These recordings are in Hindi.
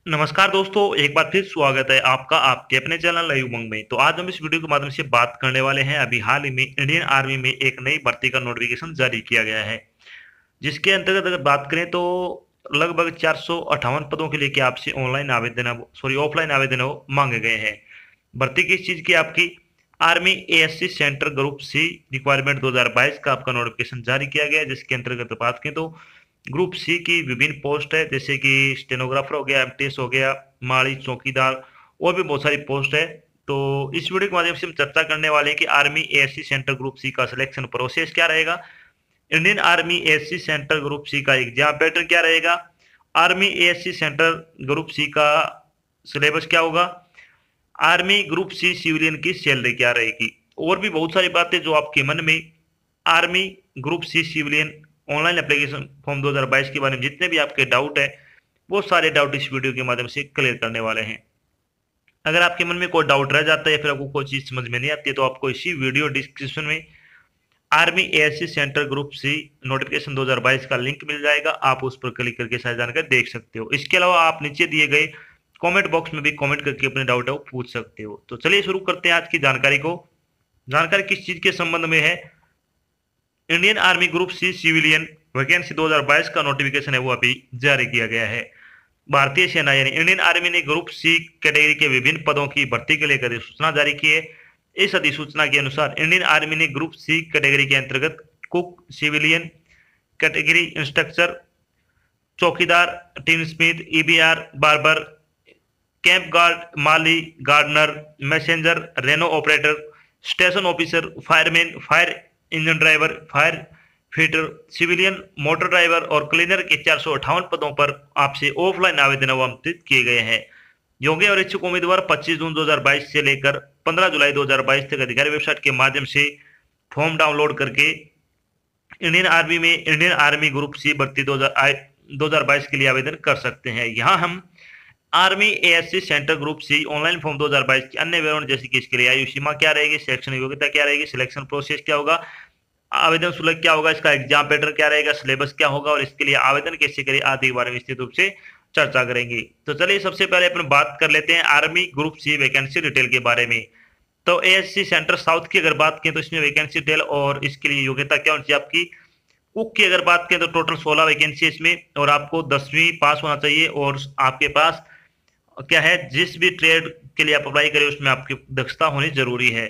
नमस्कार दोस्तों, एक बार फिर स्वागत है आपका आपके अपने चैनल लाइव उमंग में। तो आज हम इस वीडियो के माध्यम से बात करने वाले हैं। अभी हाल ही में इंडियन आर्मी में एक नई भर्ती का नोटिफिकेशन जारी किया गया है, जिसके अंतर्गत अगर बात करें तो लगभग 458 पदों के लिए कि आपसे ऑफलाइन आवेदन वो मांगे गए हैं। भर्ती किस चीज की? आपकी army ASC centre group C requirement 2022 का आपका नोटिफिकेशन जारी किया गया है, जिसके अंतर्गत बात करें तो ग्रुप सी की विभिन्न पोस्ट है, जैसे कि स्टेनोग्राफर हो गया, एमटीएस हो गया, माली चौकीदार, और भी बहुत सारी पोस्ट है। तो इस वीडियो के माध्यम से हम चर्चा करने वाले हैं कि army ASC centre group C का सिलेक्शन प्रोसेस क्या रहेगा, Indian army ASC centre group C का एग्जाम पैटर्न क्या रहेगा, army ASC centre group C का सिलेबस क्या होगा, आर्मी ग्रुप सी सिविलियन की सैलरी क्या रहेगी, और भी बहुत सारी बातें जो आपके मन में army group C civilian online application form 2022 के बारे में जितने भी आपके डाउट है, वो सारे डाउट इस वीडियो के माध्यम से क्लियर करने वाले हैं। अगर आपके मन में कोई डाउट रह जाता है या फिर आपको कोई चीज समझ में नहीं आती है, तो आपको इसी वीडियो डिस्क्रिप्शन में army ASC centre group C notification 2022 का लिंक मिल जाएगा, आप उस पर क्लिक करके सारी जानकारी देख सकते हो। इसके अलावा आप नीचे दिए गए कमेंट बॉक्स में भी कमेंट करके अपने डाउट है वो पूछ सकते हो। तो चलिए शुरू करते हैं आज की जानकारी को। जानकारी किस चीज के संबंध में है? Indian army group C civilian vacancy 2022 का नोटिफिकेशन है वो अभी जारी किया गया है। भारतीय सेना यानी इंडियन आर्मी ने ग्रुप सी कैटेगरी के विभिन्न पदों की भर्ती के लेकर सूचना जारी की है। इस अधिसूचना के अनुसार इंडियन आर्मी ने ग्रुप सी कैटेगरी के अंतर्गत कुक, सिविलियन कैटेगरी इंस्ट्रक्टर, चौकीदार, tinsmith, EBR, barber, camp guard, माली, गार्डनर, मैसेंजर, रेनो operator, station officer, fireman, fire engine driver, fire fitter, civilian motor driver और क्लीनर के 458 पदों पर आपसे ऑफलाइन आवेदन आमंत्रित किए गए हैं। योग्य और इच्छुक उम्मीदवार 25 जून 2022 से लेकर 15 जुलाई 2022 तक अधिकारी वेबसाइट के माध्यम से फॉर्म डाउनलोड करके इंडियन आर्मी ग्रुप सी भर्ती 2022 के लिए आवेदन कर सकते हैं। यहाँ हम army ASC centre group C online form 2022 की अन्य विवरण, जैसे कि इसके लिए आयु सीमा क्या रहेगी, शैक्षणिक योग्यता क्या रहेगी, सिलेक्शन प्रोसेस क्या होगा, आवेदन शुल्क क्या होगा, इसका एग्जाम पैटर्न क्या रहेगा, सिलेबस क्या होगा और इसके लिए आवेदन कैसे करें आदि के बारे में विस्तृत रूप से चर्चा करेंगे। तो चलिए सबसे पहले अपन बात कर लेते हैं army group C vacancy detail के बारे में। तो एएससी सेंटर साउथ की अगर बात करें तो इसमें वैकेंसी डिटेल और इसके लिए योग्यता क्या होनी चाहिए आपकी। कुक की अगर बात करें तो टोटल 16 वैकेंसी है इसमें, और आपको 10वीं पास होना चाहिए और आपके पास क्या है, जिस भी ट्रेड के लिए आप अप्लाई करें उसमें आपकी दक्षता होनी जरूरी है।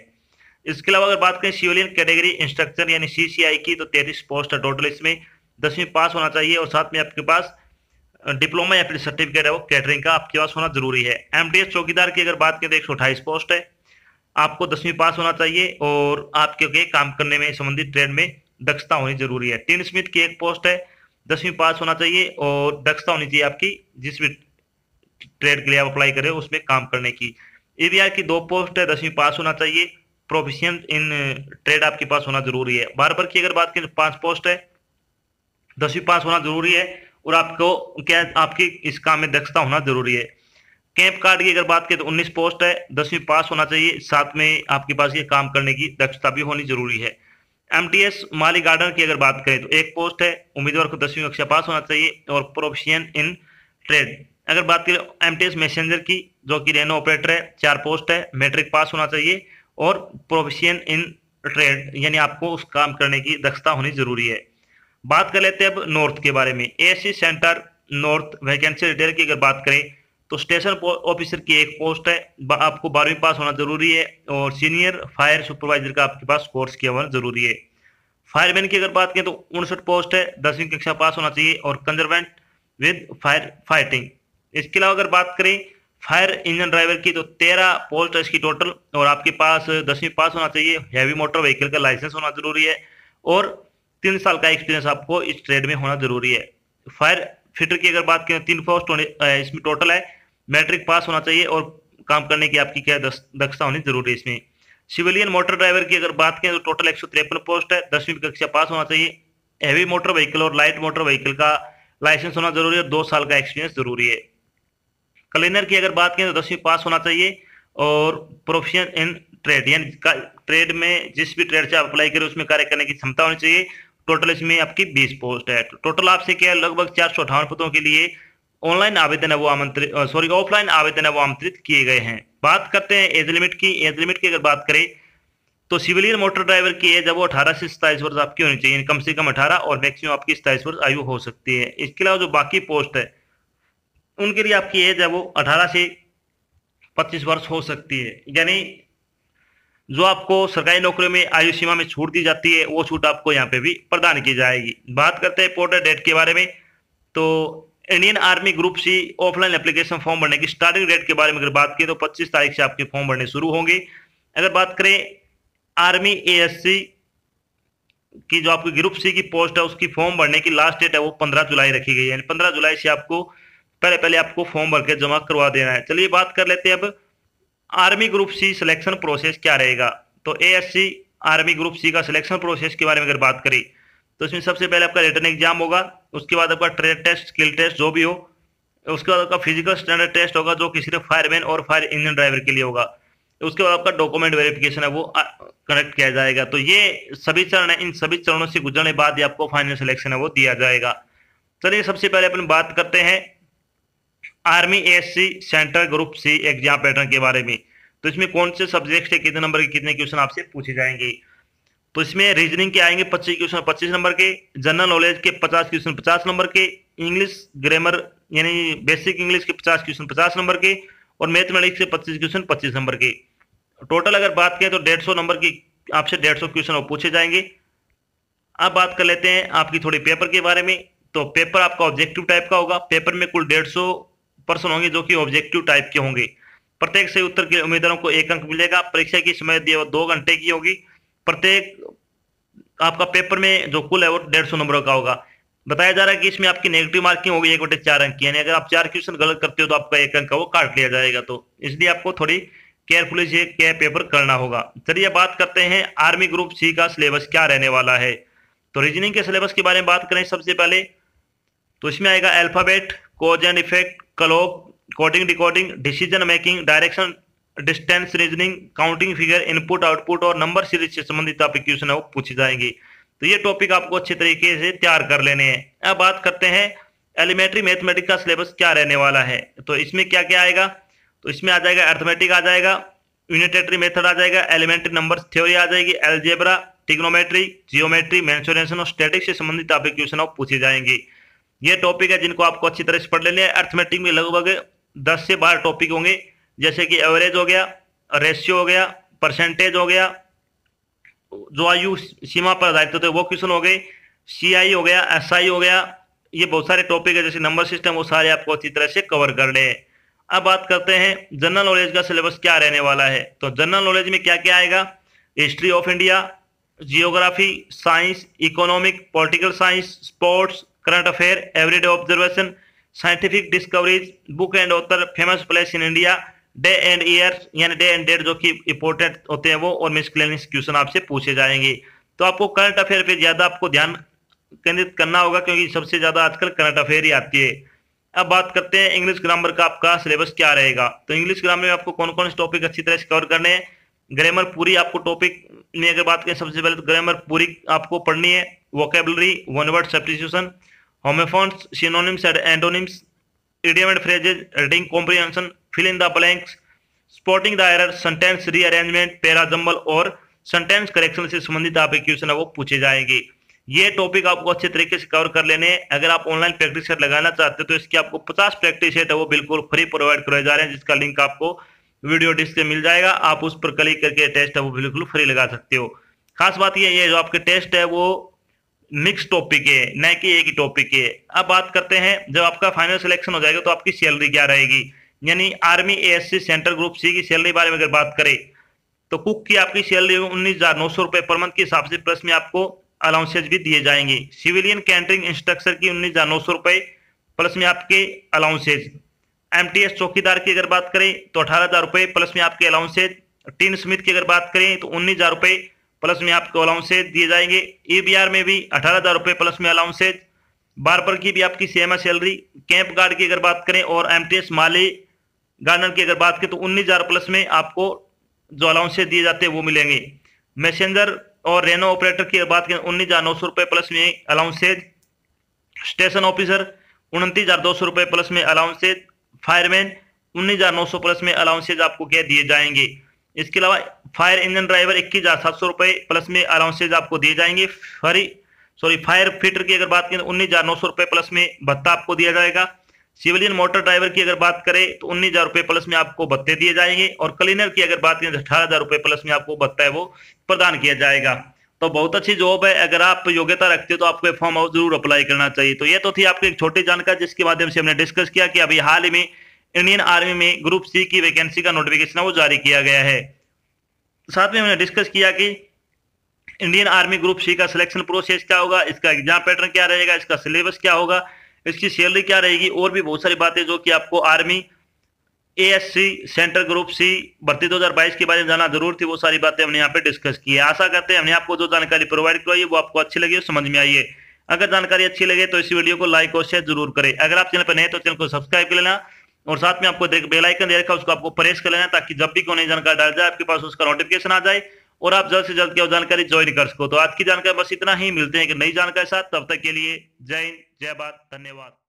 इसके अलावा अगर बात करें सिविलियन कैटेगरी इंस्ट्रक्टर यानी सीसीआई की, तो 33 पोस्ट है टोटल। इसमें 10वीं पास होना चाहिए और साथ में आपके पास डिप्लोमा या फिर सर्टिफिकेट है वो कैटरिंग का आपके पास होना जरूरी है। एमटीएस चौकीदार की अगर बात करें तो 128 पोस्ट है, आपको 10वीं पास होना चाहिए और आपके काम करने में संबंधित ट्रेड में दक्षता होनी जरूरी है। टीन स्मिथ की एक पोस्ट है, 10वीं पास होना चाहिए और दक्षता होनी चाहिए आपकी जिस भी ट्रेड के लिए आप अप्लाई करें उसमें काम करने की। ईबीआर की 2 पोस्ट है, 10वीं पास होना चाहिए, प्रोफिशिएंट इन ट्रेड आपके पास होना जरूरी है। बार्बर की अगर बात करें तो 5 पोस्ट है, 10वीं पास होना जरूरी है और आपको क्या आपकी इस काम में दक्षता होना जरूरी है। कैंप गार्ड की अगर बात करें तो 19 पोस्ट है, 10वीं पास होना चाहिए, साथ में आपके पास ये काम करने की दक्षता भी होनी जरूरी है। एमटीएस माली गार्डन की अगर बात करें तो 1 पोस्ट है, उम्मीदवार को 10वीं कक्षा पास होना चाहिए और प्रोफिशिएंट इन ट्रेड। अगर बात करें एमटीएस मैसेंजर की, जो कि रेनो ऑपरेटर है, 4 पोस्ट है, मैट्रिक पास होना चाहिए और प्रोफिशिएंट इन ट्रेड यानी आपको उस काम करने की दक्षता होनी जरूरी है। बात कर लेते हैं अब नॉर्थ के बारे में। ASC centre north vacancy detail की अगर बात करें तो स्टेशन ऑफिसर की 1 पोस्ट है, आपको 12वीं पास होना जरूरी है और सीनियर फायर सुपरवाइजर का आपके पास कोर्स किया होना जरूरी है। फायरमैन की अगर बात करें तो 59 पोस्ट है, 10वीं कक्षा पास होना चाहिए और कंजर्वेंट विद फायर फाइटिंग। इसके अलावा अगर बात करें फायर इंजन ड्राइवर की तो 13 पोस्ट है इसकी टोटल और आपके पास 10वीं पास होना चाहिए, हैवी मोटर व्हीकल का लाइसेंस होना जरूरी है और 3 साल का एक्सपीरियंस आपको इस ट्रेड में होना जरूरी है। फायर फिटर की अगर बात करें 3 पोस्ट इसमें टोटल है, मैट्रिक पास होना चाहिए और काम करने की आपकी क्या दक्षता होनी जरूरी है इसमें। सिविलियन मोटर ड्राइवर की अगर बात करें तो टोटल 153 पोस्ट है, 10वीं कक्षा पास होना चाहिए, हैवी मोटर व्हीकल और लाइट मोटर व्हीकल का लाइसेंस होना जरूरी है, 2 साल का एक्सपीरियंस जरूरी है। क्लीनर की अगर बात करें तो 10वीं पास होना चाहिए और प्रोफिशिएंट इन ट्रेड यानी ट्रेड में जिस भी ट्रेड से आप अप्लाई करें उसमें कार्य करने की क्षमता होनी चाहिए। टोटल इसमें आपकी 20 पोस्ट है। टोटल आपसे क्या लगभग 458 पदों के लिए ऑनलाइन आवेदन है वो आमंत्रित, सॉरी ऑफलाइन आवेदन है वो आमंत्रित किए गए हैं। बात करते हैं एज लिमिट की। एज लिमिट की अगर बात करें तो सिविलियन मोटर ड्राइवर की एज है वो 18 से 27 वर्ष आपकी होनी चाहिए, कम से कम 18 और मैक्सिमम आपकी 27 वर्ष आयु हो सकती है। इसके अलावा जो बाकी पोस्ट है उनके लिए आपकी एज है वो 18 से 25 वर्ष हो सकती है। यानी जो आपको सरकारी नौकरियों में आयु सीमा में छूट दी जाती है वो छूट आपको यहाँ पे भी प्रदान की जाएगी। बात करते हैं पोर्टल डेट के बारे में। तो Indian army group C offline application form भरने की स्टार्टिंग डेट के बारे में अगर बात की तो 25 तारीख से आपके फॉर्म भरने शुरू होंगे। अगर बात करें आर्मी एएससी की जो आपकी ग्रुप सी की पोस्ट है उसकी फॉर्म भरने की लास्ट डेट है वो 15 जुलाई रखी गई है। यानी 15 जुलाई से आपको पहले आपको फॉर्म भर के जमा करवा देना है। चलिए बात कर लेते हैं अब army group C selection process क्या रहेगा। तो एएससी आर्मी ग्रुप सी का सिलेक्शन प्रोसेस के बारे में अगर बात करें तो इसमें सबसे पहले आपका रिटन एग्जाम होगा, उसके बाद आपका ट्रेड टेस्ट, स्किल टेस्ट जो भी हो, उसके बाद आपका फिजिकल स्टैंडर्ड टेस्ट होगा जो कि सिर्फ फायरमैन और फायर इंजन ड्राइवर के लिए होगा। उसके बाद आपका डॉक्यूमेंट वेरिफिकेशन है वो कनेक्ट किया जाएगा। तो ये सभी चरण है, इन सभी चरणों से गुजरने बाद ही आपको फाइनल सिलेक्शन है वो दिया जाएगा। चलिए सबसे पहले अपन बात करते हैं army ASC central group C exam pattern के बारे में। तो इसमें कौन से सब्जेक्ट से कितने नंबर के कितने क्वेश्चन आपसे पूछे जाएंगे। तो इसमें रीजनिंग के आएंगे 25 क्वेश्चन 25 नंबर के, जनरल नॉलेज के 50 क्वेश्चन 50 नंबर के, इंग्लिश ग्रामर यानी बेसिक इंग्लिश के 50 क्वेश्चन 50 नंबर के, और मैथमेटिक्स के 25 क्वेश्चन 25 नंबर के। टोटल अगर बात करें तो 150 नंबर की आपसे 150 क्वेश्चन पूछे जाएंगे। अब बात कर लेते हैं आपकी थोड़ी पेपर के बारे में। तो पेपर आपका ऑब्जेक्टिव टाइप का होगा। पेपर में कुल 150 प्रश्न होंगे जो कि ऑब्जेक्टिव टाइप के होंगे। प्रत्येक सही उत्तर के उम्मीदवारों को 1 अंक मिलेगा। परीक्षा की समय दी वो 2 घंटे की होगी। प्रत्येक आपका पेपर में जो कुल है वो 150 नंबरों का होगा। बताया जा रहा है कि इसमें आपकी नेगेटिव मार्किंग होगी 1/4 अंक की, यानी अगर आप 4 क्वेश्चन गलत करते हो तो आपका 1 अंक वो काट लिया जाएगा। तो इसलिए आपको थोड़ी केयरफुली से पेपर करना होगा। चलिए बात करते हैं आर्मी ग्रुप सी का सिलेबस क्या रहने वाला है। तो रीजनिंग के सिलेबस के बारे में बात करें सबसे पहले तो इसमें आएगा alphabet, cause and effect, clock, coding decoding, decision making, direction, distance reasoning, counting figure, input output और नंबर सीरीज से संबंधित आपके क्वेश्चन है वो पूछे जाएंगे। तो ये टॉपिक आपको अच्छे तरीके से तैयार कर लेने हैं। अब बात करते हैं एलिमेंट्री मैथमेटिक्स का सिलेबस क्या रहने वाला है। तो इसमें क्या क्या आएगा। तो इसमें आ जाएगा अर्थमेटिक आ जाएगा, यूनिटेटरी मेथड आ जाएगा, एलिमेंट्री नंबर थ्योरी आ जाएगी, अलजेब्रा, ट्रिग्नोमेट्री, जियोमेट्री, मेंसुरेशन और स्टैटिक्स से संबंधित आपके क्वेश्चन पूछे जाएंगे। ये टॉपिक है जिनको आपको अच्छी तरह से पढ़ लेने हैं। अर्थमेटिक में लगभग 10 से 12 टॉपिक होंगे, जैसे कि एवरेज हो गया, रेशियो हो गया, परसेंटेज हो गया, जो आयु सीमा पर आधारित होते हैं वो क्वेश्चन हो गए, सीआई हो गया, एसआई हो गया। ये बहुत सारे टॉपिक है, जैसे नंबर सिस्टम, वो सारे आपको अच्छी तरह से कवर करने हैं। अब बात करते हैं जनरल नॉलेज का सिलेबस क्या रहने वाला है। तो जनरल नॉलेज में क्या क्या आएगा। History of India, geography, science, economic, political science, sports, current affair, everyday observation, scientific discoveries, book and author, famous place in India, day and year यानी डे एंड डेट जो कि इंपॉर्टेंट होते हैं वो, और मिसलेनियस क्वेश्चन आपसे पूछे जाएंगे। तो आपको करंट अफेयर पे ज्यादा आपको ध्यान केंद्रित करना होगा, क्योंकि सबसे ज्यादा आजकल करंट अफेयर ही आती है। अब बात करते हैं इंग्लिश ग्रामर का आपका सिलेबस क्या रहेगा। तो इंग्लिश ग्रामर में आपको कौन कौन से टॉपिक अच्छी तरह से कवर करने हैं। ग्रामर पूरी आपको टॉपिक में अगर बात करें सबसे पहले तो ग्रामर पूरी आपको पढ़नी है। Vocabulary, one word substitution, homophones, synonyms and antonyms, idiom and phrases, reading comprehension, fill in the blanks, spotting the error, sentence rearrangement, para jumble और सेंटेंस करेक्शन से संबंधित आपके क्वेश्चन है वो पूछे जाएंगे। ये टॉपिक आपको अच्छे तरीके से कवर कर लेने हैं। अगर आप ऑनलाइन प्रैक्टिस सेट लगाना चाहते हो तो इसकी आपको 50 प्रैक्टिस सेट है वो बिल्कुल फ्री प्रोवाइड कराए जा रहे हैं, जिसका लिंक आपको वीडियो डिस्क्रिप्शन में मिल जाएगा। आप उस पर क्लिक करके टेस्ट है वो बिल्कुल फ्री लगा सकते हो। खास बात ये है जो आपके टेस्ट है वो मिक्स टॉपिक है, न कि एक ही टॉपिक है। अब बात करते हैं जब आपका फाइनल सिलेक्शन हो जाएगा तो आपकी सैलरी क्या रहेगी। यानी army ASC central group C की सैलरी बारे में अगर बात करें तो कुक की आपकी सैलरी 19,900 रुपए पर मंथ के हिसाब से, प्लस में आपको अलाउंसेज भी दिए जाएंगे। सिविलियन कैंटरिंग इंस्ट्रक्टर की 19,900 रुपए प्लस में आपके अलाउंसेज। एमटीएस चौकीदार की अगर बात करें तो 18,000 रुपए प्लस में आपके अलाउंसेज। टीन स्मिथ की अगर बात करें तो 19,000 रुपए प्लस में आपको अलाउंसेज दिए जाएंगे। ईबीआर में भी 18,000 रुपए प्लस में अलाउंसेज। बार्बर की भी आपकी सेम सैलरी। कैंप गार्ड की अगर बात करें और एमटीएस माली गार्डनर की अगर बात करें तो 19,000 प्लस में आपको जो अलाउंसेज दिए जाते हैं वो मिलेंगे। मैसेंजर और रेनो ऑपरेटर की बात करें 19,900 रुपए प्लस में अलाउंसेज। स्टेशन ऑफिसर 29,200 रुपए प्लस में अलाउंसेज, फायरमैन 19,900 प्लस में अलाउंसेज आपको क्या दिए जाएंगे। इसके अलावा फायर इंजन ड्राइवर 21,700 रुपए प्लस में अलाउंसेज आपको दिए जाएंगे। फायर फिटर की अगर बात करें तो 19,900 रुपए प्लस में भत्ता आपको दिया जाएगा। सिविलियन मोटर ड्राइवर की अगर बात करें तो 19,000 रुपए प्लस में आपको भत्ते दिए जाएंगे, और क्लीनर की अगर बात करें तो 18,000 रुपए प्लस में आपको भत्ता है वो प्रदान किया जाएगा। तो बहुत अच्छी जॉब है, अगर आप योग्यता रखते हो तो आपको फॉर्म जरूर अप्लाई करना चाहिए। तो ये तो थी आपकी एक छोटी जानकारी जिसके माध्यम से हमने डिस्कस किया कि अभी हाल ही में इंडियन आर्मी में ग्रुप सी की वैकेंसी का नोटिफिकेशन वो जारी किया गया है। साथ में हमने डिस्कस किया कि इंडियन आर्मी ग्रुप सी का सिलेक्शन प्रोसेस क्या होगा, इसका एग्जाम पैटर्न क्या रहेगा, इसका सिलेबस क्या होगा, इसकी सैलरी क्या रहेगी, और भी बहुत सारी बातें जो कि आपको army ASC centre group C भर्ती 2022 के बारे में जाना जरूर थी, वो सारी बातें हमने यहाँ पे डिस्कस की है। आशा करते हैं हमने आपको जो जानकारी प्रोवाइड करवाई है वो आपको अच्छी लगी, समझ में आई है। अगर जानकारी अच्छी लगे तो इस वीडियो को लाइक और शेयर जरूर करें। अगर आप चैनल पर नए तो चैनल को सब्सक्राइब कर लेना, और साथ में आपको बेल आइकन दे रखा है उसको आपको प्रेस कर लेना, ताकि जब भी कोई नई जानकारी डाल जाए आपके पास उसका नोटिफिकेशन आ जाए और आप जल्द से जल्द क्या जानकारी ज्वाइन कर सको। तो आज की जानकारी बस इतना ही, मिलते हैं एक नई जानकारी के साथ, तब तक के लिए जय हिंद, जय भारत, धन्यवाद।